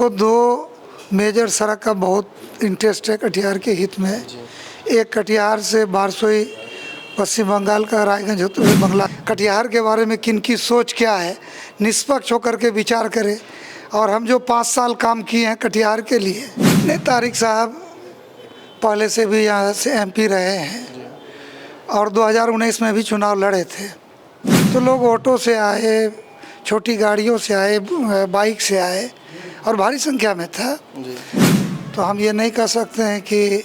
हमको दो मेजर सड़क का बहुत इंटरेस्ट है कटिहार के हित में। एक कटिहार से बारसोई पश्चिम बंगाल का रायगंज होते हुए बंगला। कटिहार के बारे में किन की सोच क्या है, निष्पक्ष होकर के विचार करें। और हम जो 5 साल काम किए हैं कटिहार के लिए। नहीं, तारिक साहब पहले से भी यहाँ से एमपी रहे हैं और 2019 में भी चुनाव लड़े थे। तो लोग ऑटो से आए, छोटी गाड़ियों से आए, बाइक से आए और भारी संख्या में था। तो हम ये नहीं कह सकते हैं कि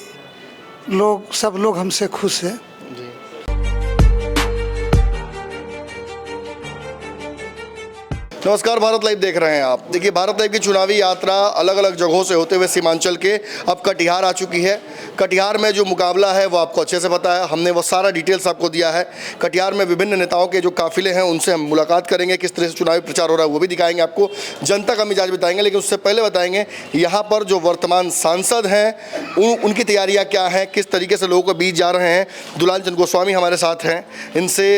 सब लोग हमसे खुश हैं। नमस्कार, भारत लाइव देख रहे हैं आप। देखिए, भारत लाइव की चुनावी यात्रा अलग अलग जगहों से होते हुए सीमांचल के अब कटिहार आ चुकी है। कटिहार में जो मुकाबला है वो आपको अच्छे से पता है, हमने वो सारा डिटेल्स आपको दिया है। कटिहार में विभिन्न नेताओं के जो काफिले हैं उनसे हम मुलाकात करेंगे, किस तरह से चुनावी प्रचार हो रहा है वो भी दिखाएंगे आपको, जनता का मिजाज बताएंगे। लेकिन उससे पहले बताएंगे यहाँ पर जो वर्तमान सांसद हैं उनकी तैयारियाँ क्या हैं, किस तरीके से लोगों के बीच जा रहे हैं। दुलाल चंद गोस्वामी हमारे साथ हैं, इनसे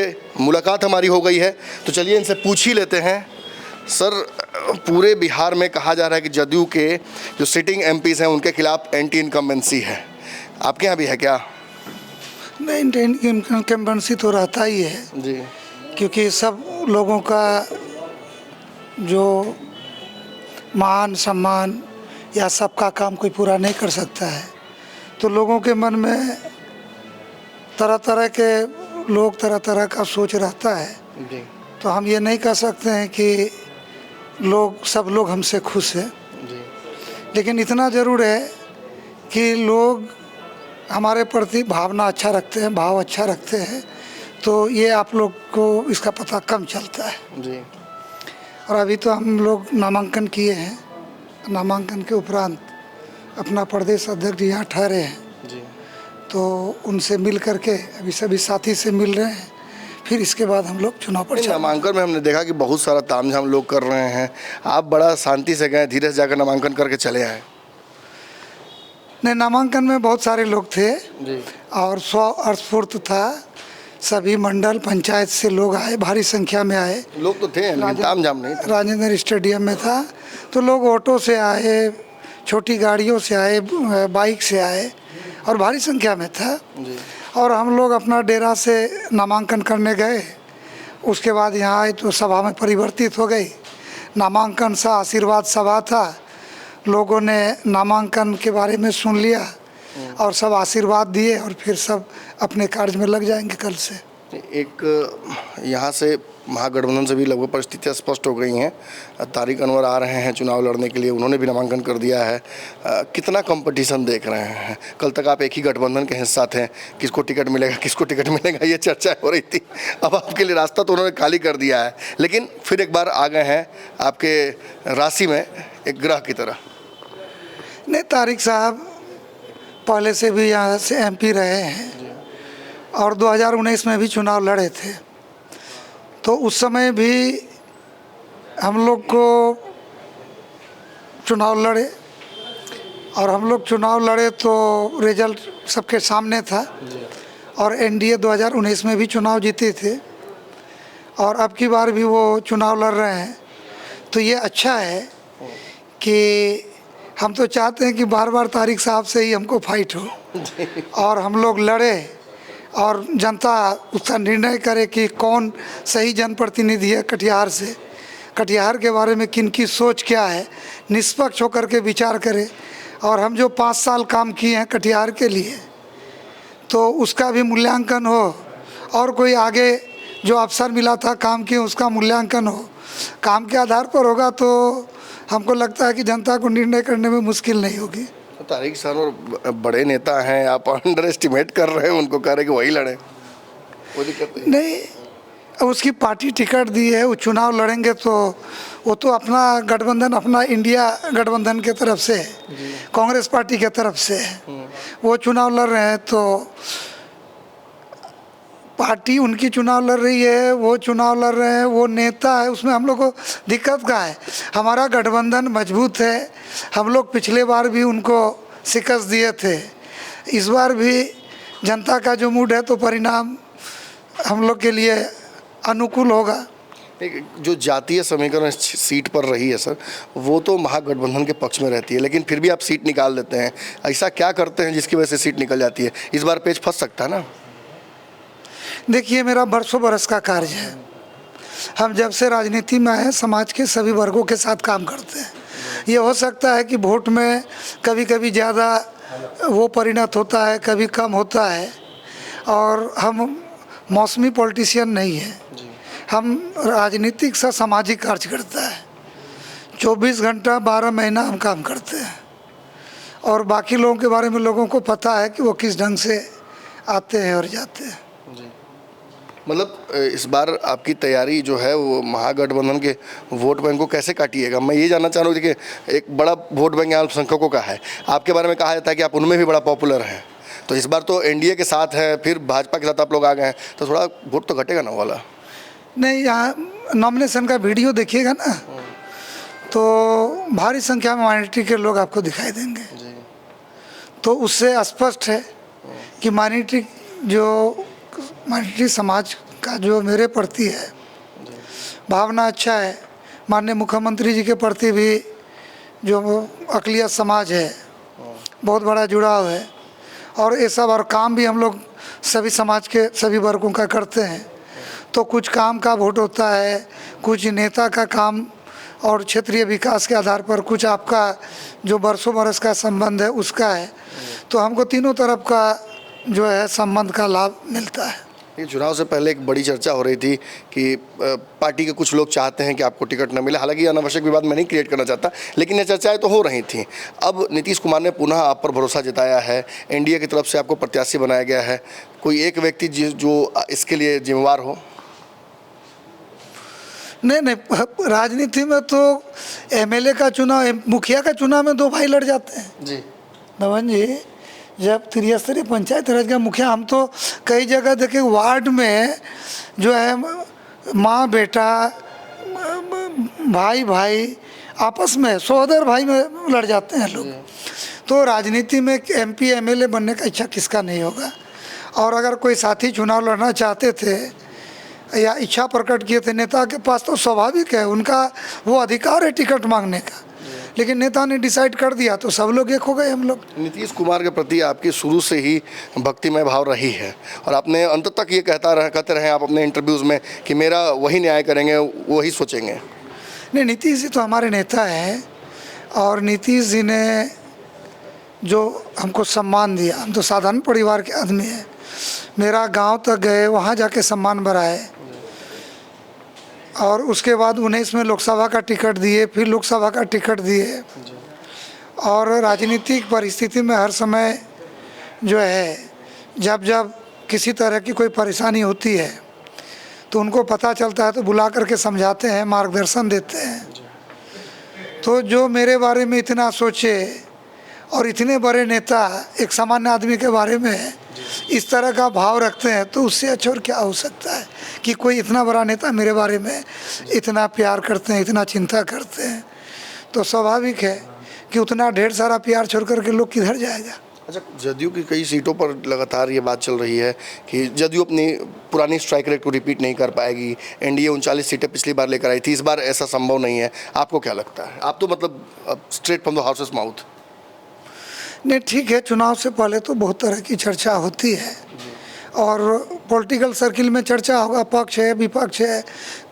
मुलाकात हमारी हो गई है, तो चलिए इनसे पूछ ही लेते हैं। सर, पूरे बिहार में कहा जा रहा है कि जदयू के जो सिटिंग एमपीज़ हैं उनके खिलाफ एंटी इनकम्बेंसी है, आपके यहाँ भी है क्या? नहीं, एंटी इनकम्बेंसी तो रहता ही है जी, क्योंकि सब लोगों का जो मान सम्मान या सबका काम कोई पूरा नहीं कर सकता है। तो लोगों के मन में तरह तरह के लोग, तरह तरह का सोच रहता है। जी, तो हम ये नहीं कह सकते हैं कि सब लोग हमसे खुश हैं। जी, लेकिन इतना ज़रूर है कि लोग हमारे प्रति भावना अच्छा रखते हैं, भाव अच्छा रखते हैं। तो ये आप लोग को इसका पता कम चलता है। जी। और अभी तो हम लोग नामांकन किए हैं, नामांकन के उपरांत अपना प्रदेश अध्यक्ष यहाँ ठहरे हैं। जी, तो उनसे मिल करके अभी सभी साथी से मिल रहे हैं, फिर इसके बाद हम लोग चुनाव प्रचार। नामांकन में हमने देखा कि बहुत सारा तामझाम लोग कर रहे हैं, आप बड़ा शांति से गए, धीरे से जाकर नामांकन करके चले आए। नहीं, नामांकन में बहुत सारे लोग थे जी, और स्वस्फूर्त था। सभी मंडल पंचायत से लोग आए, भारी संख्या में आए। लोग तो थे लेकिन तामझाम नहीं था। राजेंद्र स्टेडियम में था। तो लोग ऑटो से आए, छोटी गाड़ियों से आए, बाइक से आए और भारी संख्या में था। जी, और हम लोग अपना डेरा से नामांकन करने गए। उसके बाद यहाँ आए तो सभा में परिवर्तित हो गई। नामांकन सा आशीर्वाद सभा था। लोगों ने नामांकन के बारे में सुन लिया और सब आशीर्वाद दिए और फिर सब अपने कार्य में लग जाएंगे कल से। एक यहाँ से महागठबंधन से भी लगभग परिस्थितियाँ स्पष्ट हो गई हैं। तारिक अनवर आ रहे हैं चुनाव लड़ने के लिए, उन्होंने भी नामांकन कर दिया है। कितना कंपटीशन देख रहे हैं? कल तक आप एक ही गठबंधन के हिस्सा थे, किसको टिकट मिलेगा, किसको टिकट मिलेगा, ये चर्चा हो रही थी। अब आपके लिए रास्ता तो उन्होंने खाली कर दिया है, लेकिन फिर एक बार आ गए हैं आपके राशि में एक ग्रह की तरह। नहीं, तारिक साहब पहले से भी यहाँ से एमपी रहे हैं और 2019 में भी चुनाव लड़े थे। तो उस समय भी हम लोग को चुनाव लड़े और हम लोग चुनाव लड़े तो रिजल्ट सबके सामने था। और एनडीए 2019 में भी चुनाव जीते थे और अब की बार भी वो चुनाव लड़ रहे हैं। तो ये अच्छा है कि हम तो चाहते हैं कि बार बार तारिक साहब से ही हमको फाइट हो और हम लोग लड़े और जनता उसका निर्णय करे कि कौन सही जनप्रतिनिधि है कटिहार से। कटिहार के बारे में किन की सोच क्या है, निष्पक्ष होकर के विचार करे। और हम जो 5 साल काम किए हैं कटिहार के लिए, तो उसका भी मूल्यांकन हो और कोई आगे जो अवसर मिला था काम किए उसका मूल्यांकन हो। काम के आधार पर होगा तो हमको लगता है कि जनता को निर्णय करने में मुश्किल नहीं होगी। तारिक सर और बड़े नेता हैं, आप अंडर एस्टिमेट कर रहे हैं उनको, कह रहे कि वही लड़े, कोई दिक्कत नहीं। अब उसकी पार्टी टिकट दी है, वो चुनाव लड़ेंगे तो वो तो अपना गठबंधन, अपना इंडिया गठबंधन के तरफ से, कांग्रेस पार्टी के तरफ से वो चुनाव लड़ रहे हैं। तो पार्टी उनकी चुनाव लड़ रही है, वो चुनाव लड़ रहे हैं, वो नेता है, उसमें हम लोग को दिक्कत क्या है? हमारा गठबंधन मजबूत है। हम लोग पिछले बार भी उनको शिकस्त दिए थे, इस बार भी जनता का जो मूड है तो परिणाम हम लोग के लिए अनुकूल होगा। एक जो जातीय समीकरण इस सीट पर रही है सर, वो तो महागठबंधन के पक्ष में रहती है, लेकिन फिर भी आप सीट निकाल देते हैं। ऐसा क्या करते हैं जिसकी वजह से सीट निकल जाती है? इस बार पेच फंस सकता है ना? देखिए, मेरा बरसों बरस का कार्य है। हम जब से राजनीति में आए, समाज के सभी वर्गों के साथ काम करते हैं। ये हो सकता है कि वोट में कभी कभी ज़्यादा वो परिणत होता है, कभी कम होता है, और हम मौसमी पॉलिटिशियन नहीं हैं। हम राजनीतिक सा सामाजिक कार्य करता है। 24 घंटा 12 महीना हम काम करते हैं, और बाकी लोगों के बारे में लोगों को पता है कि वो किस ढंग से आते हैं और जाते हैं। मतलब इस बार आपकी तैयारी जो है वो महागठबंधन के वोट बैंक को कैसे काटिएगा? मैं ये जानना चाह रहा हूँ कि एक बड़ा वोट बैंक अल्पसंख्यकों का है, आपके बारे में कहा जाता है कि आप उनमें भी बड़ा पॉपुलर हैं, तो इस बार तो एनडीए के साथ है, फिर भाजपा के साथ आप लोग आ गए हैं, तो थोड़ा वोट तो घटेगा ना वाला? नहीं, यहाँ नॉमिनेशन का वीडियो देखिएगा ना, तो भारी संख्या में माइनॉरिटी के लोग आपको दिखाई देंगे। तो उससे स्पष्ट है कि माइनॉरिटी समाज का जो मेरे प्रति है भावना अच्छा है। माननीय मुख्यमंत्री जी के प्रति भी जो अक़लियत समाज है, बहुत बड़ा जुड़ाव है, और ये सब और काम भी हम लोग सभी समाज के सभी वर्गों का करते हैं। तो कुछ काम का वोट होता है, कुछ नेता का काम और क्षेत्रीय विकास के आधार पर, कुछ आपका जो बरसों बरस का संबंध है उसका है। तो हमको तीनों तरफ का जो है संबंध का लाभ मिलता है। ये चुनाव से पहले एक बड़ी चर्चा हो रही थी कि पार्टी के कुछ लोग चाहते हैं कि आपको टिकट न मिले। हालांकि अनावश्यक विवाद मैं नहीं क्रिएट करना चाहता, लेकिन ये चर्चाएं तो हो रही थी। अब नीतीश कुमार ने पुनः आप पर भरोसा जताया है, एनडीए की तरफ से आपको प्रत्याशी बनाया गया है। कोई एक व्यक्ति जो इसके लिए जिम्मेवार हो? नहीं, राजनीति में तो एमएलए का चुनाव, मुखिया का चुनाव में दो भाई लड़ जाते हैं जी धवन जी। जब त्रिस्तरीय पंचायत राज का मुखिया, हम तो कई जगह देखे वार्ड में जो है माँ बेटा, भाई भाई आपस में, सहोदर भाई में लड़ जाते हैं लोग। तो राजनीति में एमपी एमएलए बनने का इच्छा किसका नहीं होगा। और अगर कोई साथी चुनाव लड़ना चाहते थे या इच्छा प्रकट किए थे नेता के पास, तो स्वाभाविक है, उनका वो अधिकार है टिकट मांगने का। लेकिन नेता ने डिसाइड कर दिया तो सब लोग एक हो गए। हम लोग नीतीश कुमार के प्रति आपकी शुरू से ही भक्तिमय भाव रही है, और आपने अंत तक ये कहते रहे आप अपने इंटरव्यूज़ में कि मेरा वही न्याय करेंगे, वही सोचेंगे। नहीं, नीतीश जी तो हमारे नेता हैं, और नीतीश जी ने जो हमको सम्मान दिया, हम तो साधारण परिवार के आदमी हैं। मेरा गांव तक गए, वहाँ जाके सम्मान बढ़ाए, और उसके बाद 19 में लोकसभा का टिकट दिए, फिर लोकसभा का टिकट दिए। और राजनीतिक परिस्थिति में हर समय जो है, जब जब किसी तरह की कोई परेशानी होती है तो उनको पता चलता है, तो बुला करके समझाते हैं, मार्गदर्शन देते हैं। तो जो मेरे बारे में इतना सोचे और इतने बड़े नेता एक सामान्य आदमी के बारे में इस तरह का भाव रखते हैं, तो उससे अच्छा और क्या हो सकता है कि कोई इतना बड़ा नेता मेरे बारे में इतना प्यार करते हैं, इतना चिंता करते हैं। तो स्वाभाविक है कि उतना ढेर सारा प्यार छोड़ करके लोग किधर जाएगा। अच्छा, जदयू की कई सीटों पर लगातार ये बात चल रही है कि जदयू अपनी पुरानी स्ट्राइक रेट को रिपीट नहीं कर पाएगी। एनडीए 39 सीटें पिछली बार लेकर आई थी, इस बार ऐसा संभव नहीं है। आपको क्या लगता है? आप तो मतलब straight from the horses mouth. नहीं, ठीक है, चुनाव से पहले तो बहुत तरह की चर्चा होती है, और पॉलिटिकल सर्किल में चर्चा होगा, पक्ष है विपक्ष है,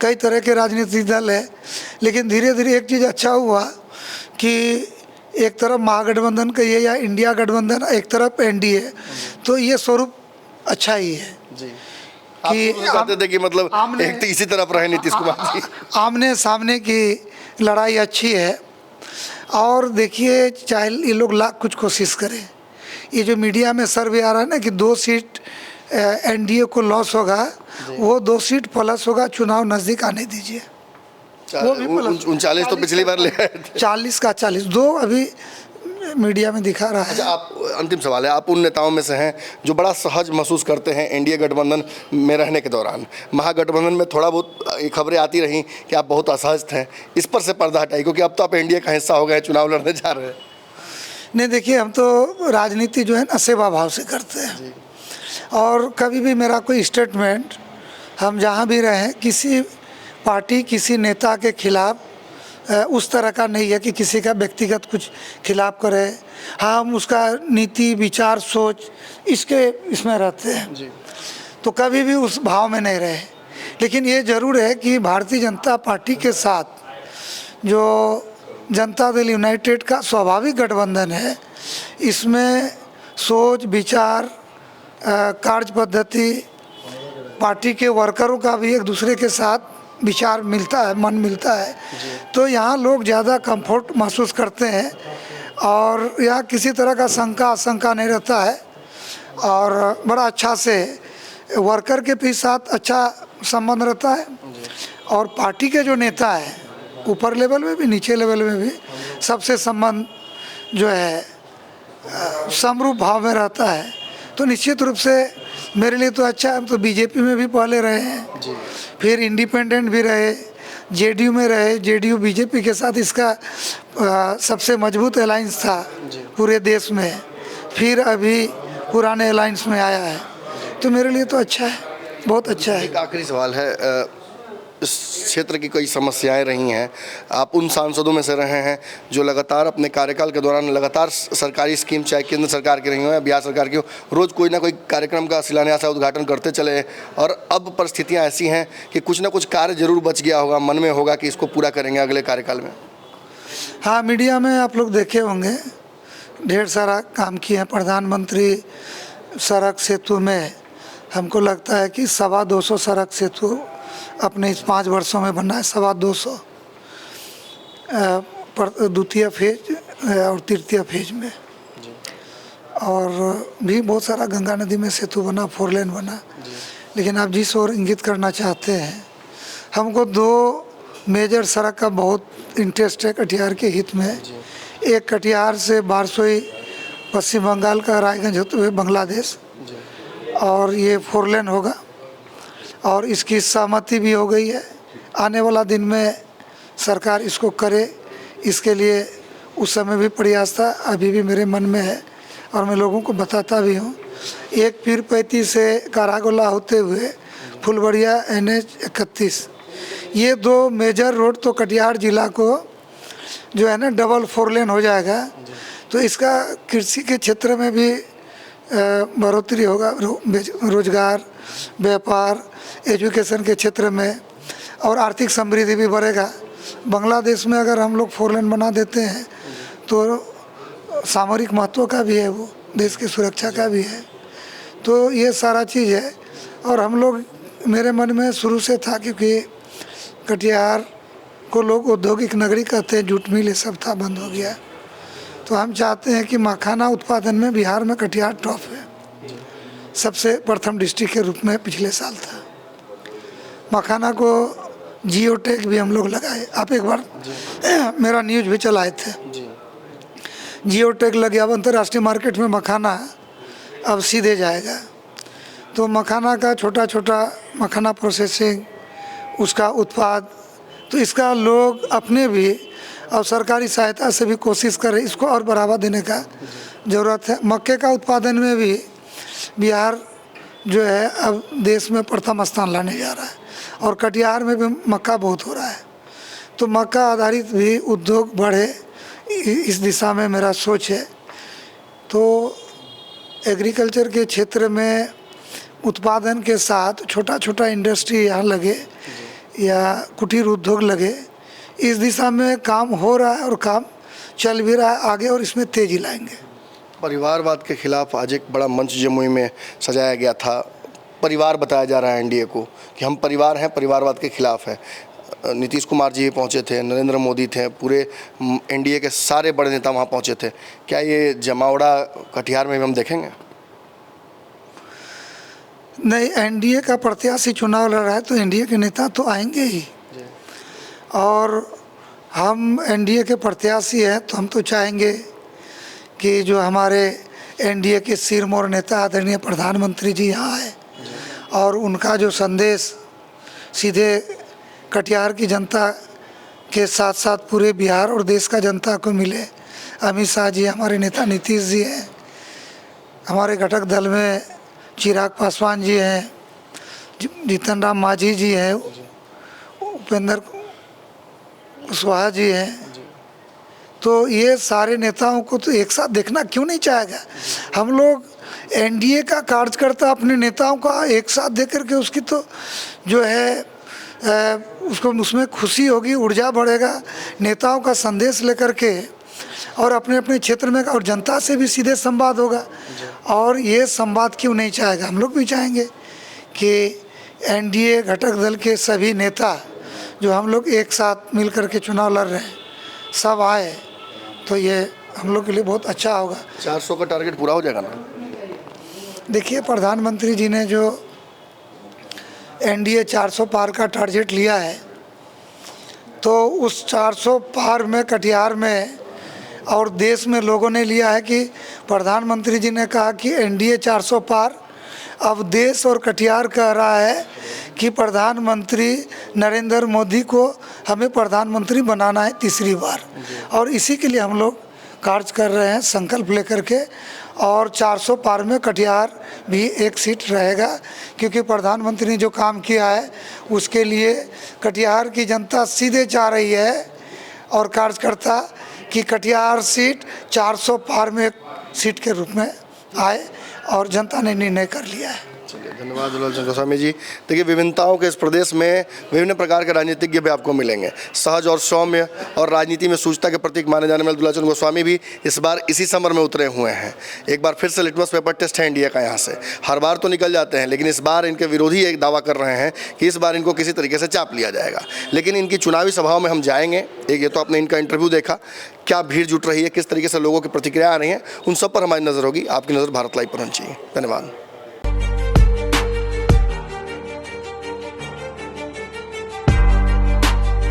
कई तरह के राजनीतिक दल है। लेकिन धीरे धीरे एक चीज़ अच्छा हुआ कि एक तरफ महागठबंधन कहिए या इंडिया गठबंधन, एक तरफ एनडीए, तो ये स्वरूप अच्छा ही है जी। कि आप कहते थे कि मतलब एक तो इसी तरफ रहे नीतीश कुमार जी। आमने सामने की लड़ाई अच्छी है। और देखिए, चाहे ये लोग लाख कुछ कोशिश करें, ये जो मीडिया में सर्वे आ रहा है ना कि 2 सीट एनडीए को लॉस होगा, वो 2 सीट प्लस होगा। चुनाव नज़दीक आने दीजिए, वो भी 39 तो पिछली बार ले आए थे। 40 का 40, 2 अभी मीडिया में दिखा रहा है। अच्छा, आप, अंतिम सवाल है, आप उन नेताओं में से हैं जो बड़ा सहज महसूस करते हैं एनडीए गठबंधन में रहने के दौरान। महागठबंधन में थोड़ा बहुत खबरें आती रहीं कि आप बहुत असहज थे, इस पर से पर्दा हटाइए, क्योंकि अब तो आप एनडीए का हिस्सा हो गए, चुनाव लड़ने जा रहे हैं। नहीं, देखिए, हम तो राजनीति जो है ना सेवा भाव से करते हैं, और कभी भी मेरा कोई स्टेटमेंट, हम जहाँ भी रहें, किसी पार्टी किसी नेता के खिलाफ उस तरह का नहीं है कि किसी का व्यक्तिगत कुछ खिलाफ करे। हाँ, हम उसका नीति विचार सोच इसमें रहते हैं जी। तो कभी भी उस भाव में नहीं रहे। लेकिन ये ज़रूर है कि भारतीय जनता पार्टी के साथ जो जनता दल यूनाइटेड का स्वाभाविक गठबंधन है, इसमें सोच विचार कार्य पद्धति पार्टी के वर्करों का भी एक दूसरे के साथ विचार मिलता है, मन मिलता है। तो यहाँ लोग ज़्यादा कंफर्ट महसूस करते हैं और यहाँ किसी तरह का शंका आशंका नहीं रहता है और बड़ा अच्छा से वर्कर के भी साथ अच्छा संबंध रहता है। और पार्टी के जो नेता है ऊपर लेवल में भी नीचे लेवल में भी सबसे संबंध जो है समरूप भाव में रहता है। तो निश्चित रूप से मेरे लिए तो अच्छा है। तो बीजेपी में भी पहले रहे हैं, फिर इंडिपेंडेंट भी रहे, जेडीयू में रहे। जेडीयू बीजेपी के साथ इसका सबसे मजबूत अलायंस था पूरे देश में, फिर अभी पुराने अलायंस में आया है। तो मेरे लिए तो अच्छा है, बहुत अच्छा है। एक आखिरी सवाल है, इस क्षेत्र की कई समस्याएं रही हैं, आप उन सांसदों में से रहे हैं जो लगातार अपने कार्यकाल के दौरान लगातार सरकारी स्कीम, चाहे केंद्र सरकार की रही हो या बिहार सरकार की हो, रोज़ कोई ना कोई कार्यक्रम का शिलान्यास या उद्घाटन करते चले हैं और अब परिस्थितियां ऐसी हैं कि कुछ ना कुछ कार्य जरूर बच गया होगा, मन में होगा कि इसको पूरा करेंगे अगले कार्यकाल में। हाँ, मीडिया में आप लोग देखे होंगे ढेर सारा काम किए हैं। प्रधानमंत्री सड़क सेतु में हमको लगता है कि 225 सड़क सेतु अपने इस 5 वर्षों में बना है, 225 द्वितीय फेज और तृतीय फेज में। और भी बहुत सारा गंगा नदी में सेतु बना, 4 लेन बना। लेकिन आप जिस ओर इंगित करना चाहते हैं, हमको 2 मेजर सड़क का बहुत इंटरेस्ट है कटिहार के हित में। एक कटिहार से बारसोई पश्चिम बंगाल का रायगंज होते हुए बांग्लादेश, और ये 4 लेन होगा और इसकी सहमति भी हो गई है। आने वाला दिन में सरकार इसको करे, इसके लिए उस समय भी प्रयास था, अभी भी मेरे मन में है और मैं लोगों को बताता भी हूँ। एक पीरपैती से कारागोला होते हुए फुलबड़िया NH 31, ये 2 मेजर रोड तो कटिहार जिला को जो है ना डबल 4 लेन हो जाएगा। तो इसका कृषि के क्षेत्र में भी बढ़ोतरी होगा, रोजगार, व्यापार, एजुकेशन के क्षेत्र में, और आर्थिक समृद्धि भी बढ़ेगा। बांग्लादेश में अगर हम लोग 4 लेन बना देते हैं तो सामरिक महत्व का भी है, वो देश की सुरक्षा का भी है। तो ये सारा चीज़ है। और हम लोग, मेरे मन में शुरू से था, क्योंकि कटिहार को लोग औद्योगिक नगरी कहते हैं, जूट मिल ये सब था, बंद हो गया। तो हम चाहते हैं कि मखाना उत्पादन में बिहार में कटिहार टॉप है, सबसे प्रथम डिस्ट्रिक्ट के रूप में पिछले साल था। मखाना को जियोटेक भी हम लोग लगाए। आप एक बार मेरा न्यूज़ भी चलाए थे, जियोटेक लग गया। अब अंतर्राष्ट्रीय मार्केट में मखाना अब सीधे जाएगा। तो मखाना का छोटा छोटा मखाना प्रोसेसिंग, उसका उत्पाद, तो इसका लोग अपने भी और सरकारी सहायता से भी कोशिश करें, इसको और बढ़ावा देने का ज़रूरत है। मक्के का उत्पादन में भी बिहार जो है अब देश में प्रथम स्थान लाने जा रहा है और कटिहार में भी मक्का बहुत हो रहा है। तो मक्का आधारित भी उद्योग बढ़े, इस दिशा में मेरा सोच है। तो एग्रीकल्चर के क्षेत्र में उत्पादन के साथ छोटा छोटा इंडस्ट्री यहाँ लगे या कुटीर उद्योग लगे, इस दिशा में काम हो रहा है और काम चल भी रहा है आगे, और इसमें तेज़ी लाएंगे। परिवारवाद के खिलाफ आज एक बड़ा मंच जमुई में सजाया गया था। परिवार बताया जा रहा है एनडीए को कि हम परिवार हैं, परिवारवाद के खिलाफ है। नीतीश कुमार जी पहुंचे थे, नरेंद्र मोदी थे, पूरे एनडीए के सारे बड़े नेता वहां पहुंचे थे। क्या ये जमावड़ा कटिहार में भी हम देखेंगे? नहीं, एनडीए का प्रत्याशी चुनाव लड़ रहा है तो एनडीए के नेता तो आएंगे ही, और हम एनडीए के प्रत्याशी हैं तो हम तो चाहेंगे कि जो हमारे एनडीए के सिरमौर नेता आदरणीय प्रधानमंत्री जी यहाँ आए और उनका जो संदेश सीधे कटिहार की जनता के साथ साथ पूरे बिहार और देश का जनता को मिले। अमित शाह जी हमारे नेता, नीतीश जी हैं, हमारे घटक दल में चिराग पासवान जी हैं, जीतन राम मांझी जी हैं, उपेंद्र कुशवाहा जी हैं, तो ये सारे नेताओं को तो एक साथ देखना क्यों नहीं चाहेगा। हम लोग एनडीए का कार्यकर्ता अपने नेताओं का एक साथ देख करके उसकी तो जो है उसको उसमें खुशी होगी, ऊर्जा बढ़ेगा, नेताओं का संदेश लेकर के और अपने अपने क्षेत्र में और जनता से भी सीधे संवाद होगा। और ये संवाद क्यों नहीं चाहेगा, हम लोग भी चाहेंगे कि एनडीए घटक दल के सभी नेता जो हम लोग एक साथ मिल कर के चुनाव लड़ रहे हैं सब आए, तो ये हम लोग के लिए बहुत अच्छा होगा। 400 का टारगेट पूरा हो जाएगा ना? देखिए, प्रधानमंत्री जी ने जो एनडीए 400 पार का टारगेट लिया है, तो उस 400 पार में कटिहार में और देश में लोगों ने लिया है कि प्रधानमंत्री जी ने कहा कि एनडीए 400 पार। अब देश और कटिहार कह रहा है कि प्रधानमंत्री नरेंद्र मोदी को हमें प्रधानमंत्री बनाना है तीसरी बार, और इसी के लिए हम लोग कार्य कर रहे हैं संकल्प लेकर के। और 400 पार में कटिहार भी एक सीट रहेगा, क्योंकि प्रधानमंत्री ने जो काम किया है उसके लिए कटिहार की जनता सीधे चाह रही है और कार्यकर्ता कि कटिहार सीट 400 पार में एक सीट के रूप में आए, और जनता ने निर्णय कर लिया है। चलिए, धन्यवाद दुलाल चंद्र गोस्वामी जी। देखिए, विभिन्नताओं के इस प्रदेश में विभिन्न प्रकार के राजनीतिज्ञ भी आपको मिलेंगे। सहज और सौम्य और राजनीति में सूचना के प्रतीक माने जाने वाले दुलाल चंद्र गोस्वामी भी इस बार इसी समर में उतरे हुए हैं। एक बार फिर से लिटमस पेपर टेस्ट है एनडीए का यहाँ से। हर बार तो निकल जाते हैं, लेकिन इस बार इनके विरोधी एक दावा कर रहे हैं कि इस बार इनको किसी तरीके से चाप लिया जाएगा। लेकिन इनकी चुनावी सभाओं में हम जाएंगे। एक ये तो आपने इनका इंटरव्यू देखा, क्या भीड़ जुट रही है, किस तरीके से लोगों की प्रतिक्रिया आ रही हैं, उन सब पर हमारी नज़र होगी। आपकी नज़र भारत लाइव पर होनी चाहिए। धन्यवाद।